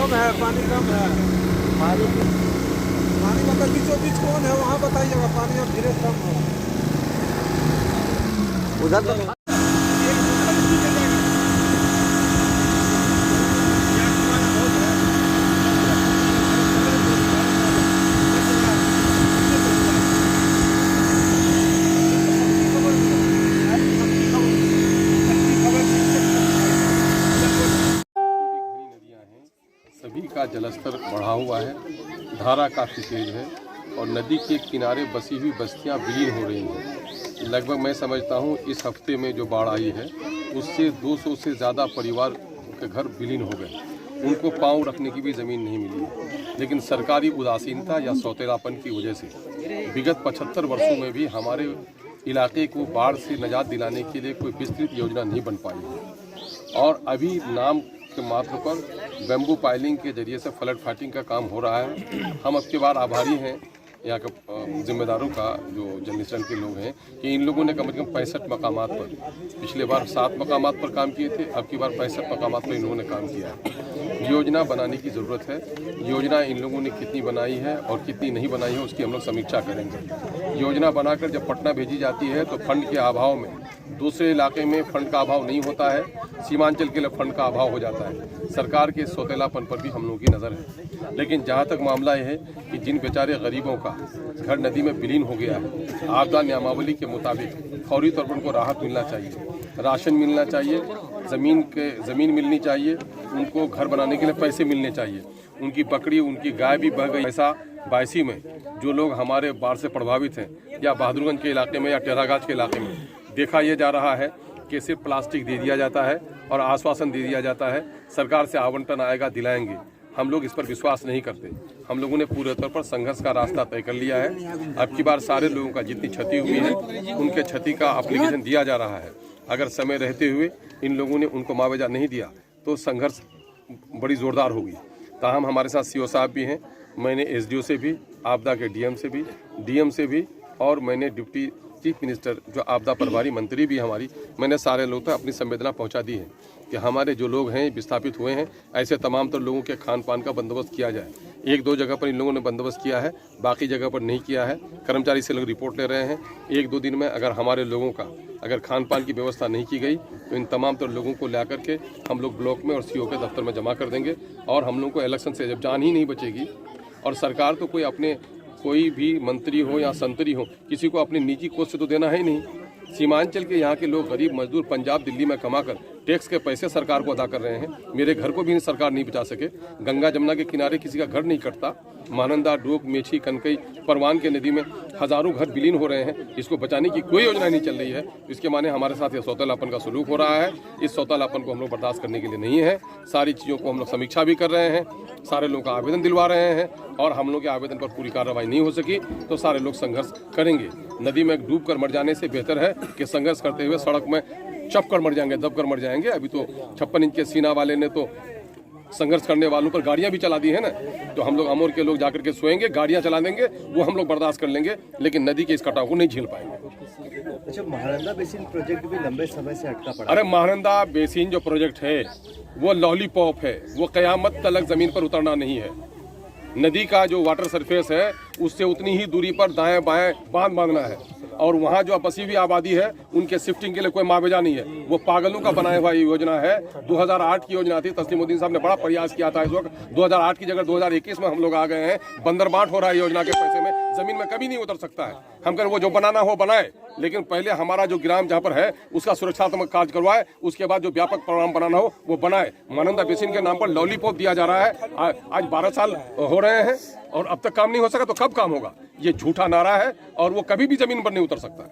कम है, पानी कम है। पानी मतलब बीचों बीच कौन है वहाँ बताइएगा, पानी अब धीरे कम हो उधर तो सभी का जलस्तर बढ़ा हुआ है, धारा काफ़ी तेज है और नदी के किनारे बसी हुई बस्तियां विलीन हो रही हैं। लगभग मैं समझता हूं इस हफ्ते में जो बाढ़ आई है उससे 200 से ज़्यादा परिवार के घर विलीन हो गए। उनको पांव रखने की भी ज़मीन नहीं मिली है। लेकिन सरकारी उदासीनता या सौतेलापन की वजह से विगत 75 वर्षों में भी हमारे इलाके को बाढ़ से निजात दिलाने के लिए कोई विस्तृत योजना नहीं बन पाई है। और अभी नाम के मात्र पर बैम्बू पाइलिंग के जरिए से फ्लड फाइटिंग का काम हो रहा है। हम अब की बार आभारी हैं यहाँ के जिम्मेदारों का, जो जल मिशन के लोग हैं, कि इन लोगों ने कम से कम 65 मकामात पर, पिछले बार 7 मकामात पर काम किए थे, अब की बार 65 मकामात पर इन लोगों ने काम किया है। योजना बनाने की ज़रूरत है। योजना इन लोगों ने कितनी बनाई है और कितनी नहीं बनाई है उसकी हम लोग समीक्षा करेंगे। योजना बनाकर जब पटना भेजी जाती है तो फंड के अभाव में, दूसरे इलाके में फंड का अभाव नहीं होता है, सीमांचल के लिए फंड का अभाव हो जाता है। सरकार के सौतेलापन पर भी हम लोगों की नज़र है। लेकिन जहाँ तक मामला यह है कि जिन बेचारे गरीबों का घर नदी में विलीन हो गया है, आपदा नियमावली के मुताबिक फौरी तौर पर उनको राहत मिलना चाहिए, राशन मिलना चाहिए, ज़मीन मिलनी चाहिए, उनको घर बनाने के लिए पैसे मिलने चाहिए। उनकी बकरी, उनकी गाय भी बह गई। ऐसा बायसी में जो लोग हमारे बाढ़ से प्रभावित हैं या बहादुरगंज के इलाके में या टेरागाछ के इलाके में देखा यह जा रहा है कि सिर्फ प्लास्टिक दे दिया जाता है और आश्वासन दे दिया जाता है, सरकार से आवंटन आएगा दिलाएंगे। हम लोग इस पर विश्वास नहीं करते। हम लोगों ने पूरे तौर पर संघर्ष का रास्ता तय कर लिया है। अब की बार सारे लोगों का जितनी क्षति हुई है उनके क्षति का एप्लीकेशन दिया जा रहा है। अगर समय रहते हुए इन लोगों ने उनको मुआवजा नहीं दिया तो संघर्ष बड़ी ज़ोरदार होगी। ताहम हमारे साथ सीओ साहब भी हैं, मैंने एसडीओ से भी, आपदा के डीएम से भी, डीएम से भी, और मैंने डिप्टी चीफ मिनिस्टर जो आपदा प्रभारी मंत्री भी हमारी, मैंने सारे लोग तक अपनी संवेदना पहुंचा दी है कि हमारे जो लोग हैं विस्थापित हुए हैं, ऐसे तमाम तो लोगों के खान पान का बंदोबस्त किया जाए। 1-2 जगह पर इन लोगों ने बंदोबस्त किया है, बाकी जगह पर नहीं किया है। कर्मचारी से लोग रिपोर्ट ले रहे हैं। 1-2 दिन में अगर हमारे लोगों का अगर खान पान की व्यवस्था नहीं की गई तो इन तमाम तो लोगों को ला करके हम लोग ब्लॉक में और सीओ के दफ्तर में जमा कर देंगे। और हम लोगों को इलेक्शन से जब जान ही नहीं बचेगी, और सरकार तो कोई भी मंत्री हो या संतरी हो, किसी को अपनी निजी कोष से तो देना है नहीं। सीमांचल के यहाँ के लोग गरीब मजदूर पंजाब दिल्ली में कमाकर टैक्स के पैसे सरकार को अदा कर रहे हैं। मेरे घर को भी सरकार नहीं बचा सके। गंगा जमुना के किनारे किसी का घर नहीं कटता। महानंदा, डोक, मेछी, कनकई, परवान के नदी में हजारों घर विलीन हो रहे हैं। इसको बचाने की कोई योजना नहीं चल रही है। इसके माने हमारे साथ ये सौतेलापन का सलूक हो रहा है। इस सौतेलापन को हम लोग बर्दाश्त करने के लिए नहीं है। सारी चीज़ों को हम लोग समीक्षा भी कर रहे हैं, सारे लोगों का आवेदन दिलवा रहे हैं, और हम लोग के आवेदन पर पूरी कार्रवाई नहीं हो सकी तो सारे लोग संघर्ष करेंगे। नदी में डूब कर मर जाने से बेहतर है कि संघर्ष करते हुए सड़क में चप कर मर जाएंगे, दब कर मर जाएंगे। अभी तो 56 इंच के सीना वाले ने तो संघर्ष करने वालों पर गाड़ियां भी चला दी है ना, तो हम लोग अमोर के लोग जाकर के सोएंगे, गाड़ियां चला देंगे, वो हम लोग बर्दाश्त कर लेंगे, लेकिन नदी के इस कटाव को नहीं झेल पाएंगे। अच्छा, महानंदा बेसिन प्रोजेक्ट भी लंबे समय से अटका पड़ा। अरे महानंदा बेसिन जो प्रोजेक्ट है वो लॉलीपॉप है, वो कयामत तक जमीन पर उतरना नहीं है। नदी का जो वाटर सरफेस है उससे उतनी ही दूरी पर दाएं बाएं बांध बांधना है, और वहाँ जो बसी हुई आबादी है उनके शिफ्टिंग के लिए कोई मुआवजा नहीं है। वो पागलों का बनाया हुआ योजना है। 2008 की योजना थी, तस्लीमुद्दीन साहब ने बड़ा प्रयास किया था इस वक्त। 2008 की जगह 2021 में हम लोग आ गए हैं। बंदरबाट हो रहा है योजना के पैसे में, जमीन में कभी नहीं उतर सकता है। हम कहें वो जो बनाना हो बनाए, लेकिन पहले हमारा जो ग्राम जहाँ पर है उसका सुरक्षात्मक कार्य करवाए, उसके बाद जो व्यापक प्रोग्राम बनाना हो वो बनाए। महानंदा बेसिन के नाम पर लॉलीपॉप दिया जा रहा है। आज 12 साल हो रहे हैं और अब तक काम नहीं हो सका, तो कब काम होगा? ये झूठा नारा है और वो कभी भी जमीन पर नहीं उतर सकता है।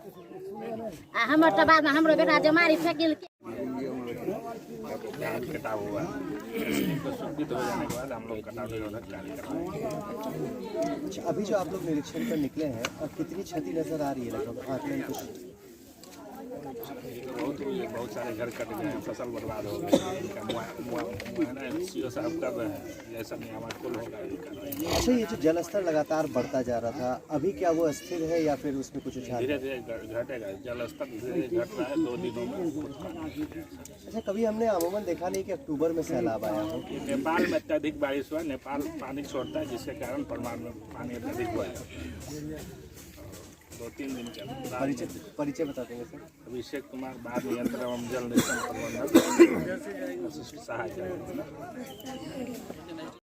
अभी जो आप लोग निरीक्षण पर निकले हैं, अब कितनी क्षति नजर आ रही है लगभग आकलन कुछ? बहुत सारे घर कट गए हैं, फसल बर्बाद हो गई, इनका मुआयना सीओ साहब कर रहे हैं, जैसा नियामकुल होगा ये कर रहे हैं। अच्छा, ये जो जल स्तर लगातार बढ़ता जा रहा था, अभी क्या वो स्थिर है या फिर उसमें कुछ उछाल? धीरे धीरे घटेगा, जल स्तर धीरे धीरे घट रहा है, 2 दिनों में। अच्छा, कभी हमने अमूमन देखा नहीं कि अक्टूबर में सैलाब आया हो। नेपाल में अत्यधिक बारिश हुआ, नेपाल पानी छोड़ता है जिसके कारण परमान में पानी अत्यधिक हुआ है। 2-3 दिन चल। परिचय बता देंगे सर। अभिषेक कुमार, बाढ़ नियंत्रण एवं जल निगम प्रबंधक, सहायक।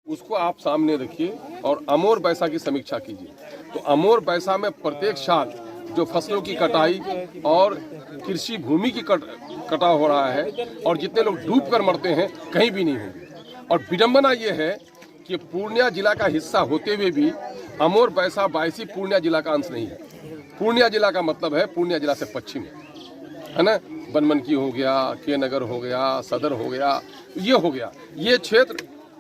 उसको आप सामने रखिए और अमोर बैसा की समीक्षा कीजिए। तो अमोर बैसा में प्रत्येक साल जो फसलों की कटाई और कृषि भूमि की कटाव हो रहा है और जितने लोग डूब कर मरते हैं कहीं भी नहीं होंगे। और विडंबना ये है कि पूर्णिया जिला का हिस्सा होते हुए भी अमोर बैसा बायसी पूर्णिया जिला का अंश नहीं है। पूर्णिया जिला का मतलब है पूर्णिया जिला से पश्चिम है ना, बनमनकी हो गया, के नगर हो गया, सदर हो गया, ये हो गया। ये क्षेत्र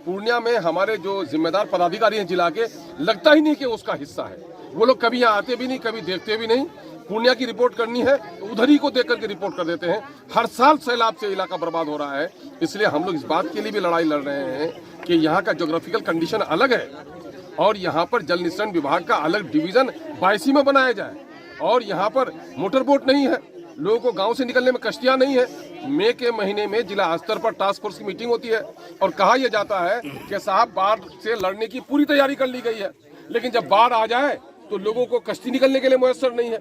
पूर्णिया में हमारे जो जिम्मेदार पदाधिकारी हैं जिला के, लगता ही नहीं कि उसका हिस्सा है। वो लोग कभी यहाँ आते भी नहीं, कभी देखते भी नहीं। पूर्णिया की रिपोर्ट करनी है तो उधर ही को देख करके रिपोर्ट कर देते हैं। हर साल सैलाब से इलाका बर्बाद हो रहा है। इसलिए हम लोग इस बात के लिए भी लड़ाई लड़ रहे हैं कि यहाँ का ज्योग्राफिकल कंडीशन अलग है और यहाँ पर जल निस्सरण विभाग का अलग डिवीजन बायसी में बनाया जाए। और यहाँ पर मोटर बोट नहीं है, लोगों को गांव से निकलने में कश्तियाँ नहीं है। मई के महीने में जिला स्तर पर टास्क फोर्स की मीटिंग होती है और कहा यह जाता है कि साहब बाढ़ से लड़ने की पूरी तैयारी कर ली गई है, लेकिन जब बाढ़ आ जाए तो लोगों को कश्ती निकलने के लिए मुयस्सर नहीं है,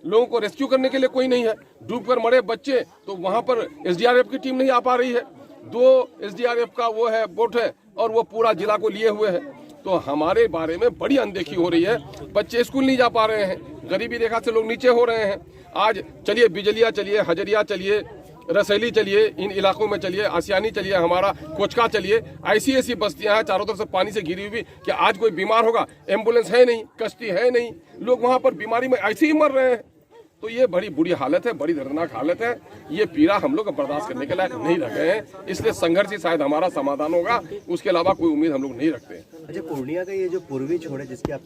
लोगों को रेस्क्यू करने के लिए कोई नहीं है। डूब कर मरे बच्चे, तो वहाँ पर SDRF की टीम नहीं आ पा रही है। 2 SDRF का वो है बोट है और वो पूरा जिला को लिए हुए है। तो हमारे बारे में बड़ी अनदेखी हो रही है। बच्चे स्कूल नहीं जा पा रहे हैं, गरीबी रेखा से लोग नीचे हो रहे हैं। आज चलिए बिजलिया चलिए, हजरिया चलिए, रसैली चलिए, इन इलाकों में चलिए, आसियानी चलिए, हमारा कोचका चलिए, ऐसी बस्तियां हैं चारों तरफ से पानी से घिरी हुई कि आज कोई बीमार होगा, एम्बुलेंस है नहीं, कश्ती है नहीं, लोग वहां पर बीमारी में ऐसे ही मर रहे हैं। तो ये बड़ी बुरी हालत है, बड़ी दर्दनाक हालत है। ये पीड़ा हम लोग बर्दाश्त करने के लायक नहीं रह गए हैं। इसलिए संघर्ष ही शायद हमारा समाधान होगा, उसके अलावा कोई उम्मीद हम लोग नहीं रखते हैं। अच्छा, पूर्णिया का ये जो पूर्वी छोर है जिसकी आप